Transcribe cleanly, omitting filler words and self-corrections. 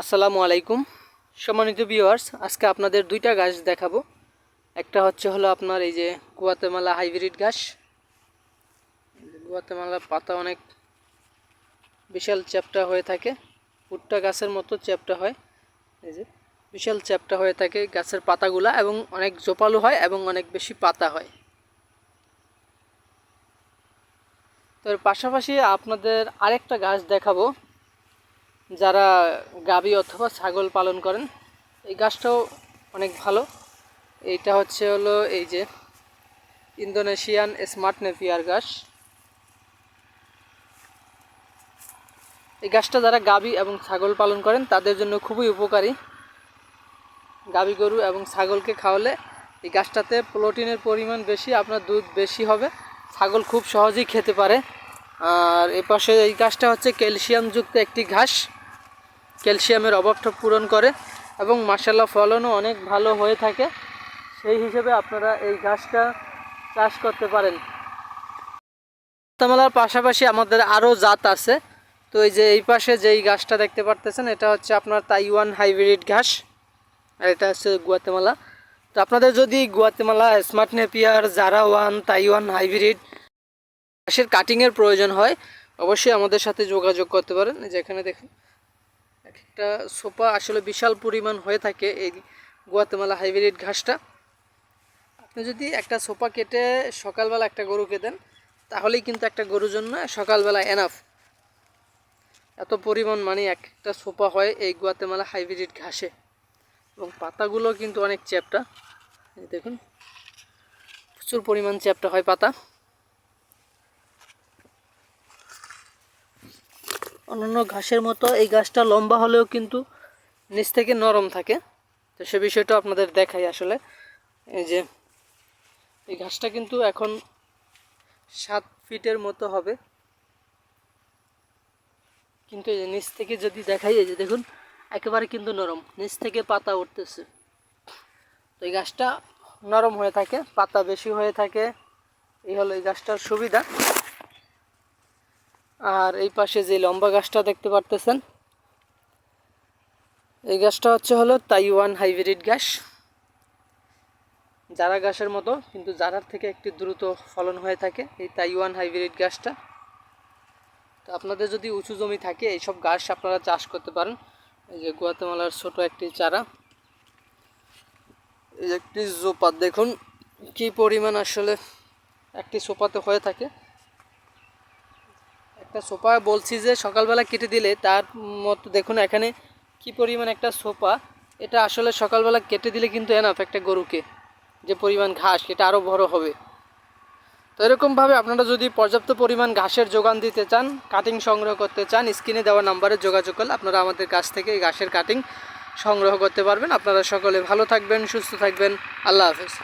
আসসালামু আলাইকুম সম্মানিত ভিউয়ার্স, আজকে আপনাদের দুইটা ঘাস দেখাবো। একটা হলো আপনার এই যে গুয়াতেমালা হাইব্রিড ঘাস। গুয়াতেমালা পাতা অনেক বিশাল চ্যাপ্টা হয়ে থাকে, ভুট্টা গাছের মতো চ্যাপ্টা হয়। এই যে বিশাল চ্যাপ্টা হয়ে থাকে গাছের পাতাগুলা, এবং অনেক জোপালো হয় এবং অনেক বেশি পাতা হয়। তো এর পাশাপাশি আপনাদের আরেকটা ঘাস দেখাবো। যারা গাভী অথবা ছাগল পালন করেন, এই গাছটাও অনেক ভালো। এইটা হলো এই যে ইন্দোনেশিয়ান স্মার্ট নেপিয়ার ঘাস। এই গাছটা যারা গাভী এবং ছাগল পালন করেন তাদের জন্য খুবই উপকারী। গাভী গরু এবং ছাগলকে খাওয়ালে এই গাছটাতে প্রোটিনের পরিমাণ বেশি, আপনার দুধ বেশি হবে, ছাগল খুব সহজেই খেতে পারে। আর এ পাশে এই গাছটা হচ্ছে ক্যালসিয়ামযুক্ত একটি ঘাস, ক্যালসিয়ামের অভাবটা পূরণ করে এবং মাশাআল্লাহ ফলনও অনেক ভালো হয়ে থাকে। সেই হিসেবে আপনারা এই ঘাসটা চাষ করতে পারেন। গুয়াতেমালার পাশাপাশি আমাদের আরও জাত আছে। তো এই যে এই পাশে যেই ঘাসটা দেখতে পারতেছেন, এটা হচ্ছে আপনার তাইওয়ান হাইব্রিড ঘাস, আর এটা হচ্ছে গুয়াতেমালা। তো আপনাদের যদি Guatemala smart Napier, Zara one, Taiwan hybrid ঘাসের কাটিংয়ের প্রয়োজন হয়, অবশ্যই আমাদের সাথে যোগাযোগ করতে পারেন। যেখানে দেখুন একটা সোপা আসলে বিশাল পরিমাণ হয়ে থাকে এই গুয়াতেমালা হাইব্রিড ঘাসটা। আপনি যদি একটা সোপা কেটে সকালবেলা একটা গরুকে দেন, তাহলেই কিন্তু একটা গরুর জন্য সকালবেলা এনাফ। এত পরিমাণ একটা সোপা হয় এই গুয়াতেমালা হাইব্রিড ঘাসে, এবং পাতাগুলো কিন্তু অনেক চ্যাপ্টা। দেখুন প্রচুর পরিমাণ চ্যাপ্টা হয় পাতা। অন্যান্য ঘাসের মতো এই গাছটা লম্বা হলেও কিন্তু নিচ থেকে নরম থাকে। তো সে বিষয়টা আপনাদের দেখাই। আসলে এই যে এই ঘাসটা কিন্তু এখন 7 ফিটের মতো হবে, কিন্তু এই যে নিচ থেকে যদি দেখাই, এই যে দেখুন একেবারে কিন্তু নরম, নিচ থেকে পাতা উঠতেছে। তো এই গাছটা নরম হয়ে থাকে, পাতা বেশি হয়ে থাকে, এই হলো এই গাছটার সুবিধা। আর এই পাশে যে লম্বা গাছটা দেখতে পারতেছেন, এই গাছটা হলো তাইওয়ান হাইব্রিড ঘাস। জারা ঘাসের মতো, কিন্তু জারার থেকে একটি দ্রুত ফলন হয়ে থাকে এই তাইওয়ান হাইব্রিড ঘাসটা। তো আপনাদের যদি উঁচু জমি থাকে, এইসব ঘাস আপনারা চাষ করতে পারেন। এই যে গুয়াতেমালার ছোট একটি চারা, এই একটি জোপা দেখুন কি পরিমাণ আসলে একটি সোপাতে হয়ে থাকে। একটা সোপা বলছি যে সকালবেলা কেটে দিলে তার মতো দেখুন এখানে কি পরিমাণ একটা সোপা। এটা আসলে সকালবেলা কেটে দিলে কিন্তু এনাফ একটা গরুকে, যে পরিমাণ ঘাস এটা আরও বড় হবে। তো এরকমভাবে আপনারা যদি পর্যাপ্ত পরিমাণ ঘাসের যোগান দিতে চান, কাটিং সংগ্রহ করতে চান, স্ক্রিনে দেওয়া নাম্বারে যোগাযোগ করলে আপনারা আমাদের কাছ থেকে এই ঘাসের কাটিং সংগ্রহ করতে পারবেন। আপনারা সকলে ভালো থাকবেন, সুস্থ থাকবেন। আল্লাহ হাফেজ।